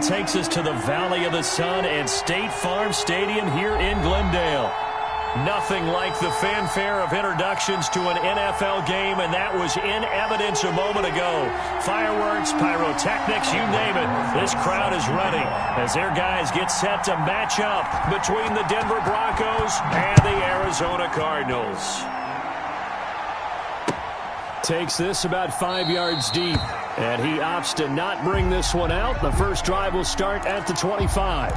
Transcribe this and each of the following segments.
Takes us to the Valley of the Sun and State Farm Stadium here in Glendale. Nothing like the fanfare of introductions to an NFL game, and that was in evidence a moment ago. Fireworks, pyrotechnics, you name it. This crowd is ready as their guys get set to match up between the Denver Broncos and the Arizona Cardinals. Takes this about 5 yards deep, and he opts to not bring this one out. The first drive will start at the 25.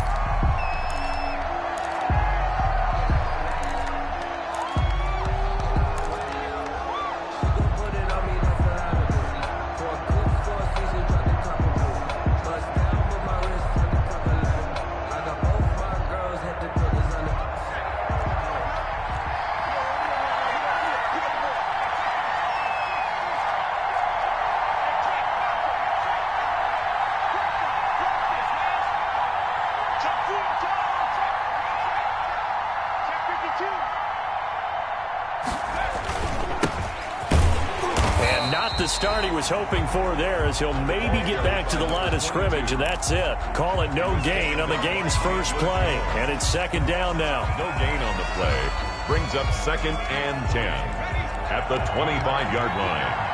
The start he was hoping for there, as he'll maybe get back to the line of scrimmage, and that's it. Call it no gain on the game's first play, and it's second down now. No gain on the play. Brings up 2nd and 10 at the 25-yard line.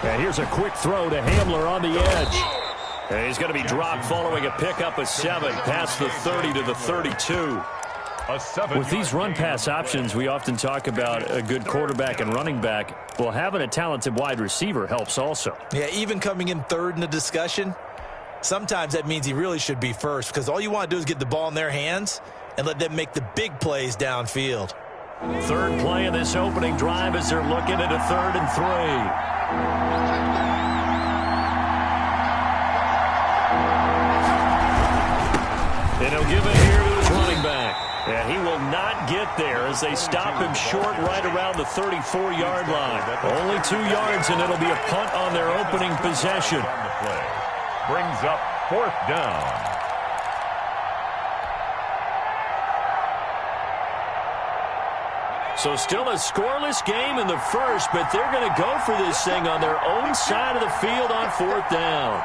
And here's a quick throw to Hamler on the edge. And he's going to be dropped following a pickup of 7 past the 30 to the 32. With these run-pass options, we often talk about a good quarterback and running back. Well, having a talented wide receiver helps also. Yeah, even coming in third in the discussion, sometimes that means he really should be first, because all you want to do is get the ball in their hands and let them make the big plays downfield. Third play of this opening drive as they're looking at a 3rd and 3. And he'll give it here to his running back. And he will not get there as they stop him short right around the 34-yard line. Only 2 yards, and it'll be a punt on their opening possession. Brings up 4th down. So still a scoreless game in the first, but they're going to go for this thing on their own side of the field on 4th down.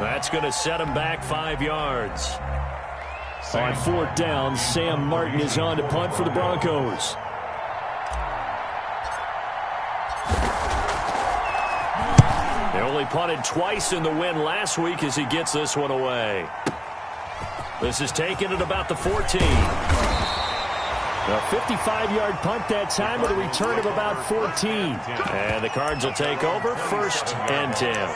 That's going to set him back 5 yards. On 4th down, Sam Martin is on to punt for the Broncos. They only punted twice in the win last week as he gets this one away. This is taken at about the 14. A 55-yard punt that time with a return of about 14. And the Cards will take over 1st and 10.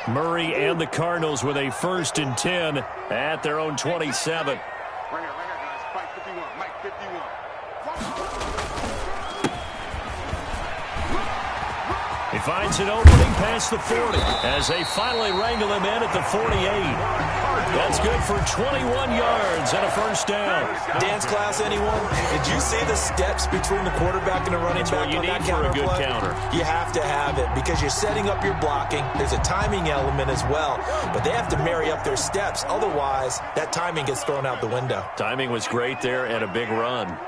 Murray and the Cardinals with a 1st and 10 at their own 27. He finds an opening past the 40 as they finally wrangle him in at the 48. That's good for 21 yards and a 1st down. Dance class, anyone? Did you see the steps between the quarterback and the running back you on need that for a good play? counter. You have to have it because you're setting up your blocking. There's a timing element as well, but they have to marry up their steps. Otherwise, that timing gets thrown out the window. Timing was great there and a big run.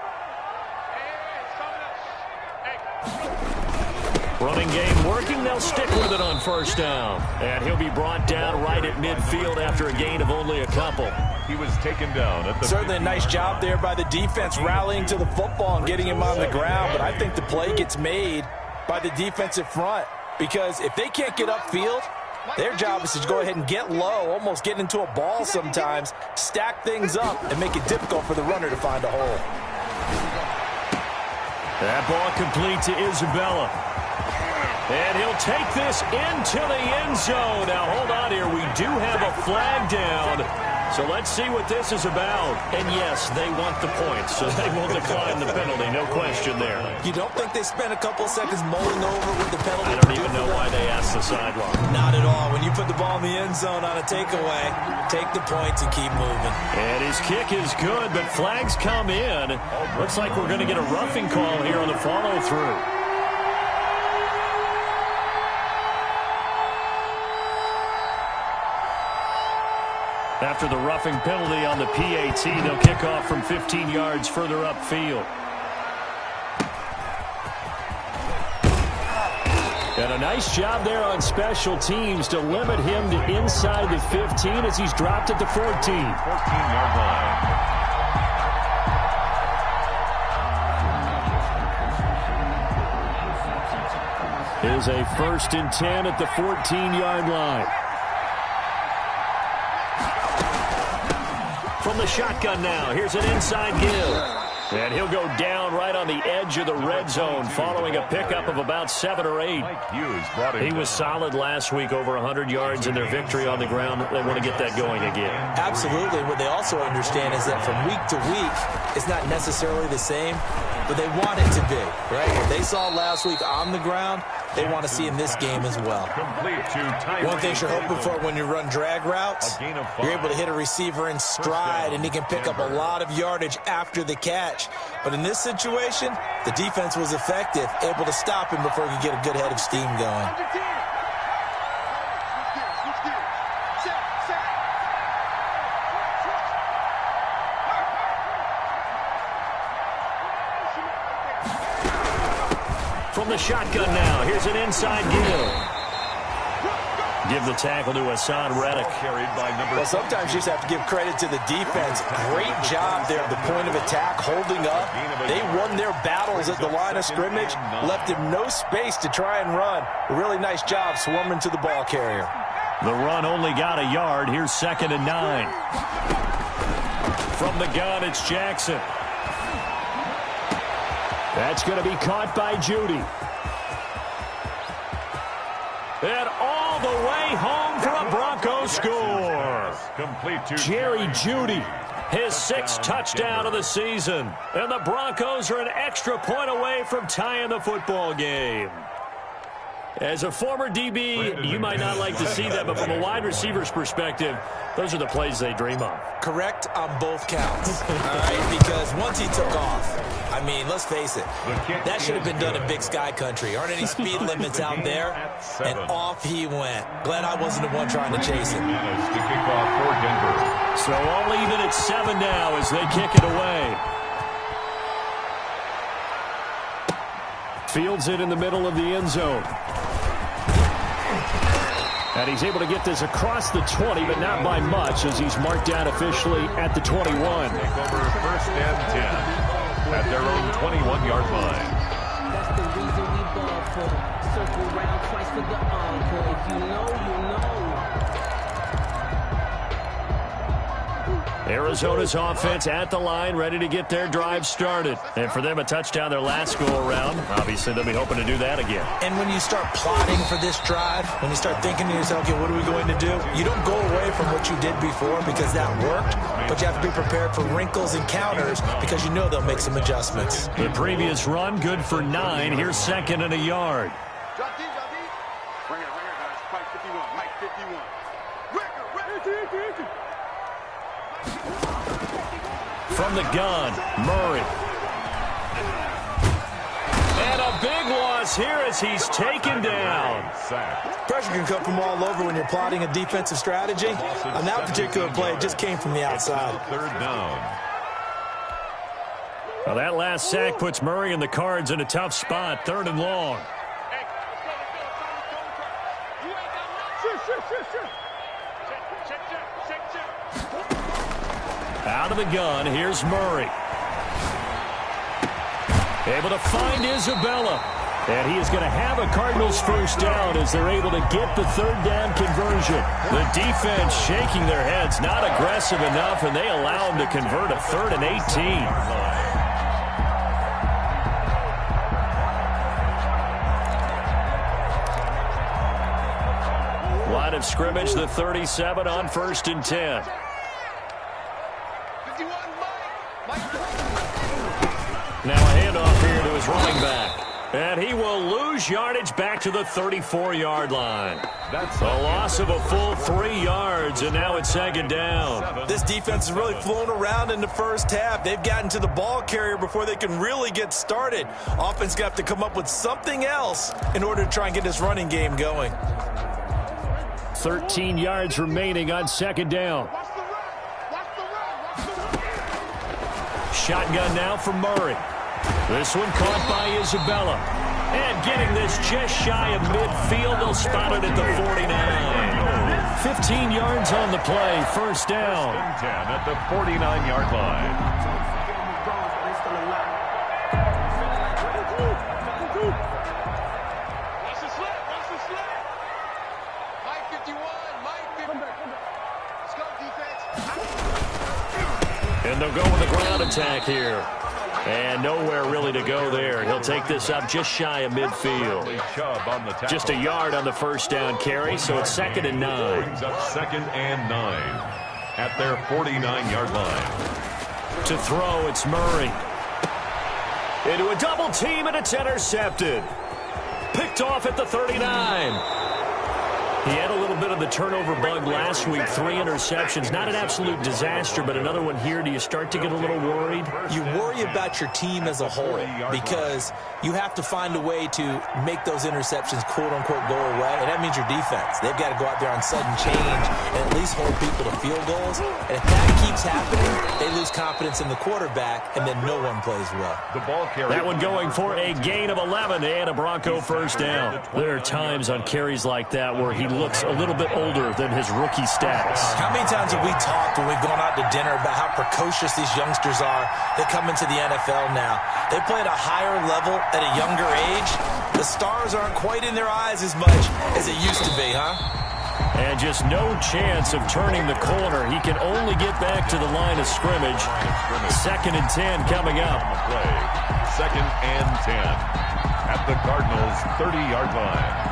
Running game working. They'll stick with it on 1st down. And he'll be brought down right at midfield after a gain of only a couple. He was taken down at the Certainly a nice job there by the defense rallying to the football and getting him on the ground. But I think the play gets made by the defensive front, because if they can't get upfield, their job is to go ahead and get low, almost get into a ball sometimes, stack things up, and make it difficult for the runner to find a hole. That ball complete to Isabella. And he'll take this into the end zone. Now, hold on here. We do have a flag down. So let's see what this is about. And yes, they want the points, so they will decline the penalty. No question there. You don't think they spent a couple of seconds mulling over what the penalty? I don't even know why they asked the sideline. Not at all. When you put the ball in the end zone on a takeaway, take the points and keep moving. And his kick is good, but flags come in. Looks like we're going to get a roughing call here on the follow-through. After the roughing penalty on the PAT, they'll kick off from 15 yards further upfield. And a nice job there on special teams to limit him to inside the 15 as he's dropped at the 14. 14-yard line. Here's a 1st and 10 at the 14-yard line. From the shotgun now, here's an inside give. And he'll go down right on the edge of the red zone following a pickup of about 7 or 8. He was solid last week, over 100 yards in their victory on the ground. They want to get that going again. Absolutely. What they also understand is that from week to week, it's not necessarily the same, but they want it to be, right? What they saw last week on the ground, they want to see in this game as well. One thing you're hoping for when you run drag routes, you're able to hit a receiver in stride, and he can pick up a lot of yardage after the catch. But in this situation, the defense was effective, able to stop him before he could get a good head of steam going. From the shotgun now, here's an inside give. Give the tackle to Hassan Reddick. Well, sometimes you just have to give credit to the defense. Great job there at the point of attack, holding up. They won their battles at the line of scrimmage, left him no space to try and run. A really nice job swarming to the ball carrier. The run only got a yard. Here's 2nd and 9. From the gun, it's Jackson. That's going to be caught by Judy. And all the way home for a Broncos score. Jerry Judy, his 6th touchdown of the season. And the Broncos are an extra point away from tying the football game. As a former DB, you might not like to see that, but from a wide receiver's perspective, those are the plays they dream of. Correct on both counts, all right? Because once he took off, I mean, let's face it, that should have been done in Big Sky Country. Aren't any speed limits out there? And off he went. Glad I wasn't the one trying to chase him. So all even at 7 now as they kick it away. Fields it in the middle of the end zone. And he's able to get this across the 20, but not by much, as he's marked down officially at the 21. Take over 1st and 10 at their own 21-yard line. That's the reason we ball for. Circle round twice for the encore. If you know, you know. Arizona's offense at the line, ready to get their drive started. And for them, a touchdown their last go-around. Obviously, they'll be hoping to do that again. And when you start plotting for this drive, when you start thinking to yourself, okay, what are we going to do? You don't go away from what you did before because that worked, but you have to be prepared for wrinkles and counters because you know they'll make some adjustments. The previous run, good for 9. Here's 2nd and a yard. Drop D, guys. Right here, guys. Mike 51. Mike 51. From the gun, Murray. And a big loss here as he's taken down. Pressure can come from all over when you're plotting a defensive strategy. On that particular play, it just came from the outside. 3rd down. Well, that last sack puts Murray and the Cards in a tough spot. 3rd and long. Out of the gun, here's Murray. Able to find Isabella. And he is going to have a Cardinals 1st down as they're able to get the 3rd down conversion. The defense shaking their heads, not aggressive enough, and they allow him to convert a 3rd and 18. Line of scrimmage, the 37 on 1st and 10. running back. And he will lose yardage back to the 34-yard line. That's a loss of a full 3 yards, and now it's second down. This defense is really flown around in the first half. They've gotten to the ball carrier before they can really get started. Offense got to come up with something else in order to try and get this running game going. 13 yards remaining on second down. Shotgun now for Murray. This one caught by Isabella. And getting this just shy of midfield, they'll spot it at the 49. 15 yards on the play, first down. 10 at the 49-yard line. Watch the slip. Mike 51, Mike 50. Let's go, defense. And they'll go with the ground attack here. And nowhere really to go there. He'll take this up just shy of midfield. Just a yard on the first down carry, so it's second and 9. Brings up second and 9 at their 49-yard line. To throw, it's Murray. Into a double team, and it's intercepted. Picked off at the 39. He had a little bit of the turnover bug last week, 3 interceptions. Not an absolute disaster, but another one here. Do you start to get a little worried? You worry about your team as a whole because you have to find a way to make those interceptions, quote-unquote, go away, and that means your defense. They've got to go out there on sudden change and at least hold people to field goals. And if that keeps happening, they lose confidence in the quarterback, and then no one plays well. The ball carrier. That one going for a gain of 11 and a Bronco first down. There are times on carries like that where he looks a little bit older than his rookie status. How many times have we talked when we've gone out to dinner about how precocious these youngsters are? They come into the NFL now. They play at a higher level at a younger age. The stars aren't quite in their eyes as much as it used to be, huh? And just no chance of turning the corner. He can only get back to the line of scrimmage. Second and 10 coming up. Second and 10 at the Cardinals' 30-yard line.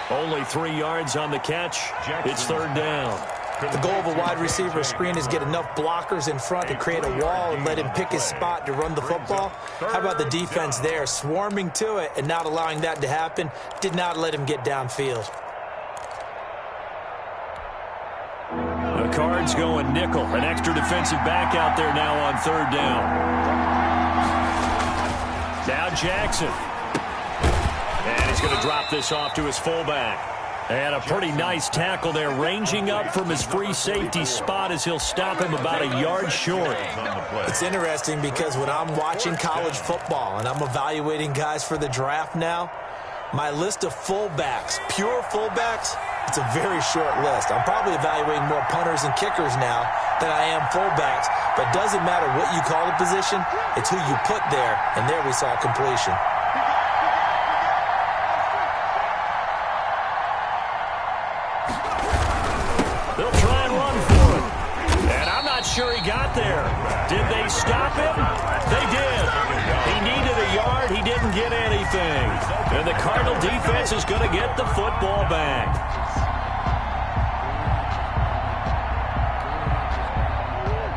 Only 3 yards on the catch. It's third down. The goal of a wide receiver screen is get enough blockers in front to create a wall and let him pick his spot to run the football. How about the defense there, swarming to it and not allowing that to happen? Did not let him get downfield. The Cards going nickel. An extra defensive back out there now on third down. Now Jackson. And he's going to drop this off to his fullback. And a pretty nice tackle there, ranging up from his free safety spot as he'll stop him about a yard short. It's interesting because when I'm watching college football and I'm evaluating guys for the draft now, my list of fullbacks, pure fullbacks, it's a very short list. I'm probably evaluating more punters and kickers now than I am fullbacks, but it doesn't matter what you call the position, it's who you put there, and there we saw completion. Sure he got there. Did they stop him? They did. He needed a yard. He didn't get anything. And the Cardinal defense is going to get the football back.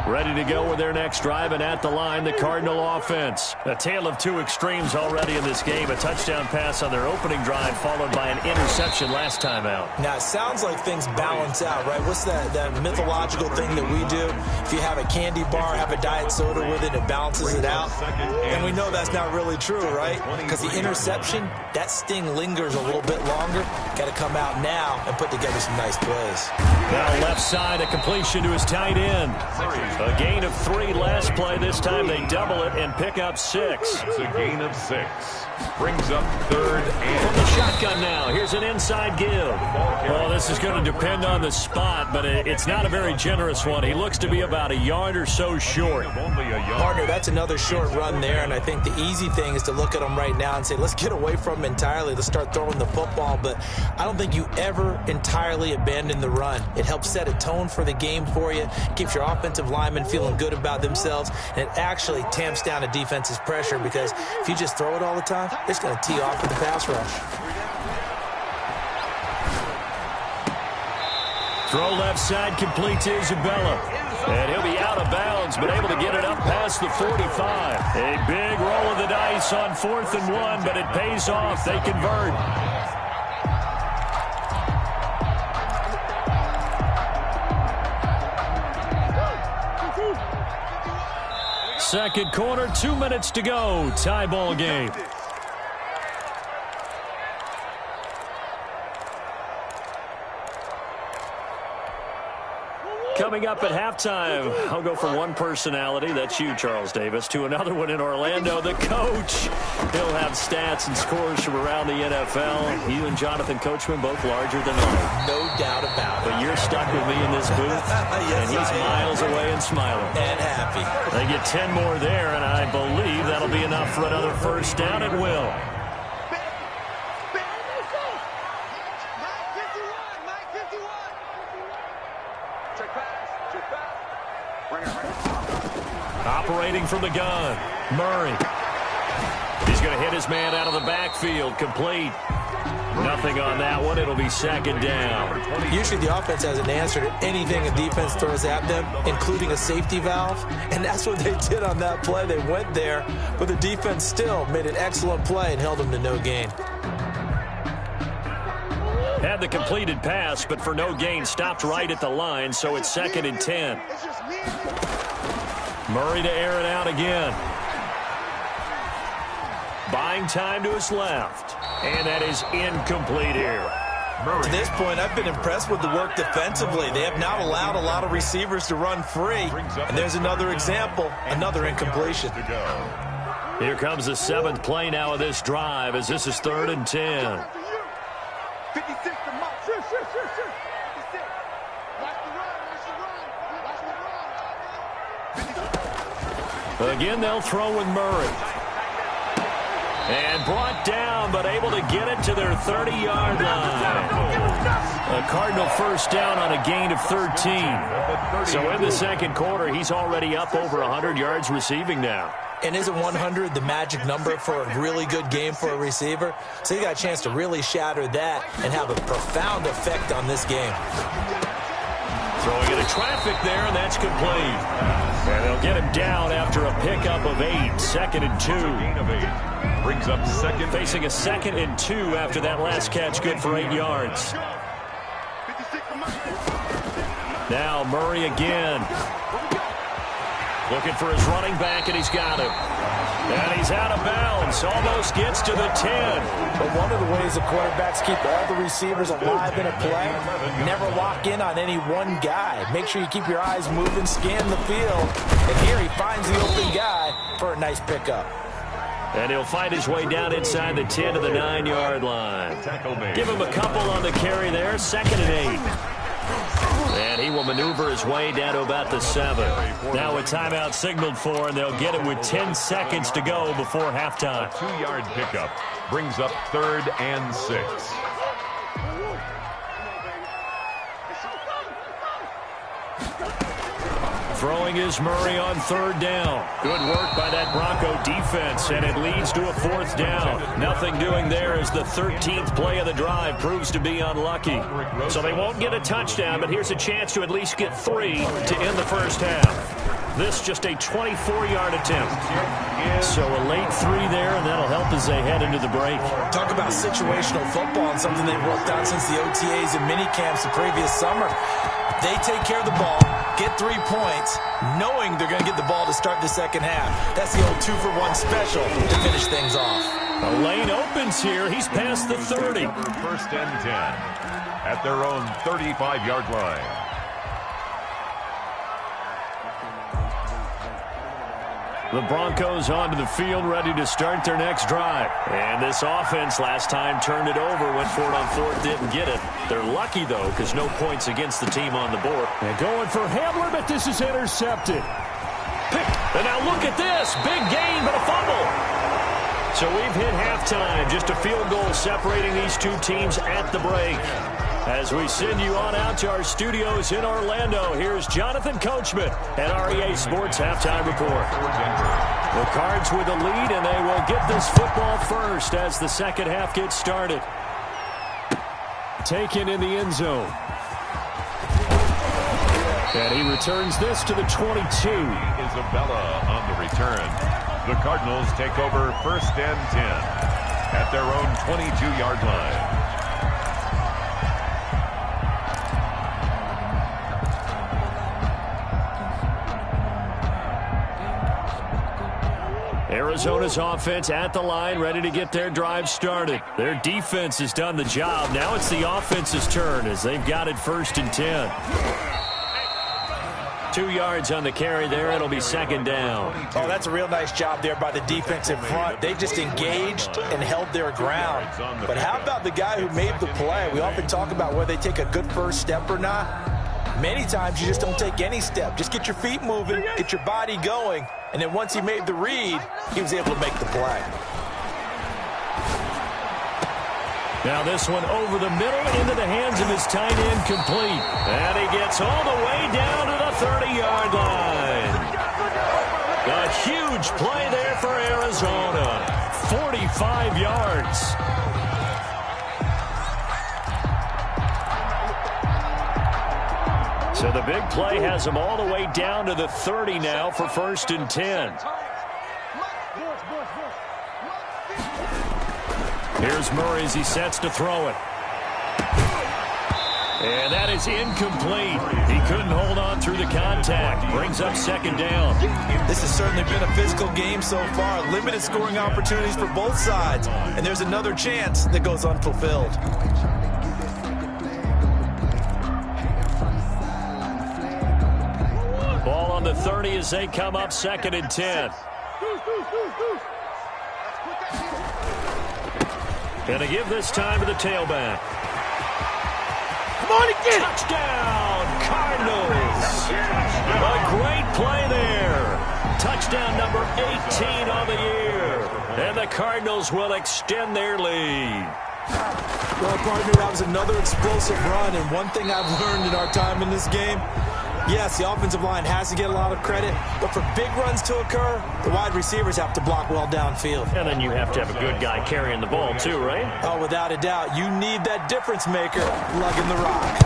Ready to go with their next drive, and at the line, the Cardinal offense. A tale of two extremes already in this game. A touchdown pass on their opening drive, followed by an interception last time out. Now, it sounds like things balance out, right? What's that mythological thing that we do? If you have a candy bar, have a diet soda with it, it balances it out. And we know that's not really true, right? Because the interception, that sting lingers a little bit longer. Got to come out now and put together some nice plays. Now left side, a completion to his tight end. A gain of 3 last play. This time they double it and pick up 6. It's a gain of 6. Brings up third and Shotgun now. Here's an inside give. Well, this is going to depend on the spot, but it's not a very generous one. He looks to be about a yard or so short. Partner, that's another short run there, and I think the easy thing is to look at him right now and say, let's get away from him entirely. Let's start throwing the football, but I don't think you ever entirely abandon the run. It helps set a tone for the game for you, keeps your offensive linemen feeling good about themselves, and it actually tamps down a defense's pressure because if you just throw it all the time, it's going to tee off with the pass rush. Throw left side, complete to Isabella. And he'll be out of bounds, but able to get it up past the 45. A big roll of the dice on 4th and 1, but it pays off. They convert. Second quarter, 2 minutes to go. Tie ball game. Coming up at halftime, I'll go from one personality, that's you, Charles Davis, to another one in Orlando, the coach. He'll have stats and scores from around the NFL. You and Jonathan Coachman both larger than life. No doubt about it. But you're stuck with me in this booth, yes, and he's miles away and smiling. And happy. They get 10 more there, and I believe that'll be enough for another first down at will. Operating from the gun, Murray. He's going to hit his man out of the backfield, complete. Nothing on that one. It'll be second down. Usually the offense has an answer to anything a defense throws at them, including a safety valve, and that's what they did on that play. They went there, but the defense still made an excellent play and held them to no gain. Had the completed pass, but for no gain, stopped right at the line, so it's 2nd and 10. Murray to air it out again. Buying time to his left. And that is incomplete here. To this point, I've been impressed with the work defensively. They have not allowed a lot of receivers to run free. And there's another example, another incompletion. Here comes the 7th play now of this drive as this is 3rd and 10. 56 to Mark. Sure. 56. Watch the run. Again, they'll throw with Murray. And brought down, but able to get it to their 30-yard line. A Cardinal first down on a gain of 13. So in the second quarter, he's already up over 100 yards receiving now. And isn't 100 the magic number for a really good game for a receiver? So you got a chance to really shatter that and have a profound effect on this game. Throwing into traffic there, and that's complete. And they'll get him down after a pickup of 8. 2nd and 2. Brings up second. Facing a 2nd and 2 after that last catch, good for 8 yards. Now Murray again. Looking for his running back, and he's got him. And he's out of bounds. Almost gets to the 10. But one of the ways the quarterbacks keep all the receivers alive in a play, never lock in on any one guy. Make sure you keep your eyes moving, scan the field. And here he finds the open guy for a nice pickup. And he'll find his way down inside the 10 to the 9-yard line. Give him a couple on the carry there. 2nd and 8. And he will maneuver his way down to about the 7. Now a timeout signaled for, and they'll get it with 10 seconds to go before halftime. 2-yard pickup brings up 3rd and 6. Throwing is Murray on 3rd down. Good work by that Bronco defense, and it leads to a 4th down. Nothing doing there as the 13th play of the drive proves to be unlucky. So they won't get a touchdown, but here's a chance to at least get 3 to end the first half. This just a 24-yard attempt. So a late 3 there, and that'll help as they head into the break. Talk about situational football and something they've worked on since the OTAs and mini camps the previous summer. They take care of the ball, get 3 points, knowing they're going to get the ball to start the second half. That's the old 2-for-1 special to finish things off. A lane opens here. He's past the 30. 1st and 10 at their own 35-yard line. The Broncos onto the field, ready to start their next drive. And this offense last time turned it over, went for it on fourth, didn't get it. They're lucky, though, because no points against the team on the board. And going for Hamler, but this is intercepted. And now look at this. Big gain, but a fumble. So we've hit halftime. Just a field goal separating these two teams at the break. As we send you on out to our studios in Orlando, here's Jonathan Coachman at REA Sports Halftime Report. The Cards with the lead, and they will get this football first as the second half gets started. Taken in the end zone. And he returns this to the 22. Isabella on the return. The Cardinals take over first and 10 at their own 22-yard line. Arizona's offense at the line, ready to get their drive started. Their defense has done the job. Now it's the offense's turn as they've got it first and 10. 2 yards on the carry there. It'll be second down. Oh, that's a real nice job there by the defense in front. They just engaged and held their ground. But how about the guy who made the play? We often talk about whether they take a good first step or not. Many times you just don't take any step. Just get your feet moving, get your body going, and then once he made the read, he was able to make the play. Now this one over the middle into the hands of his tight end, complete. And he gets all the way down to the 30-yard line. A huge play there for Arizona. 45 yards. So the big play has him all the way down to the 30 now for first and 10. Here's Murray as he sets to throw it. And that is incomplete. He couldn't hold on through the contact. Brings up second down. This has certainly been a physical game so far. Limited scoring opportunities for both sides. And there's another chance that goes unfulfilled. Ball on the 30 as they come up second and 10. And they give this time to the tailback. Come on again. Touchdown, Cardinals. A great play there. Touchdown number 18 on the year. And the Cardinals will extend their lead. Well, partner, that was another explosive run. And one thing I've learned in our time in this game, yes, the offensive line has to get a lot of credit, but for big runs to occur, the wide receivers have to block well downfield. And then you have to have a good guy carrying the ball too, right? Oh, without a doubt. You need that difference maker lugging the rock.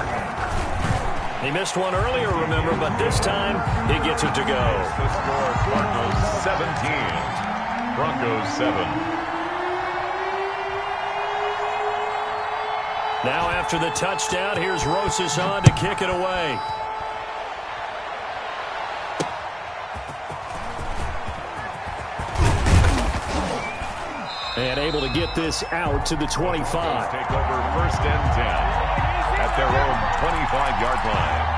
He missed one earlier, remember, but this time he gets it to go. The score, Cardinals 17, Broncos 7. Now after the touchdown, here's Rosas on to kick it away. And able to get this out to the 25. Take over first and 10 at their own 25-yard line.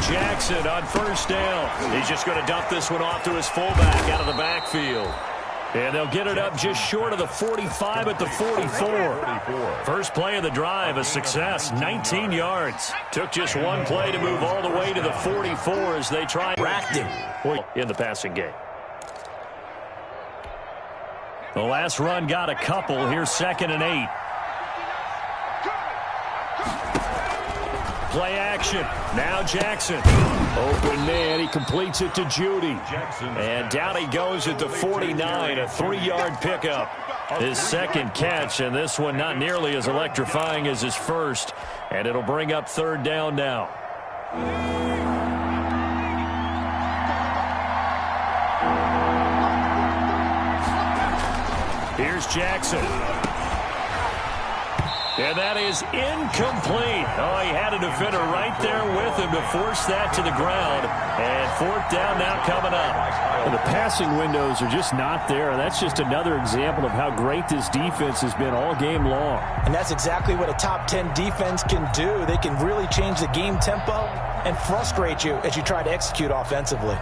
Jackson on first down. He's just going to dump this one off to his fullback out of the backfield. And they'll get it up just short of the 45 at the 44. First play of the drive, a success, 19 yards. Took just one play to move all the way to the 44 as they try racked him in the passing game. The last run got a couple. Here's second and 8. Play action. Now Jackson. Open man. He completes it to Judy. And down he goes at the 49. A 3-yard pickup. His second catch, and this one not nearly as electrifying as his first. And it'll bring up third down now. Here's Jackson. And that is incomplete. Oh, he had a defender right there with him to force that to the ground. And fourth down now coming up. And the passing windows are just not there. That's just another example of how great this defense has been all game long. And that's exactly what a top 10 defense can do. They can really change the game tempo and frustrate you as you try to execute offensively.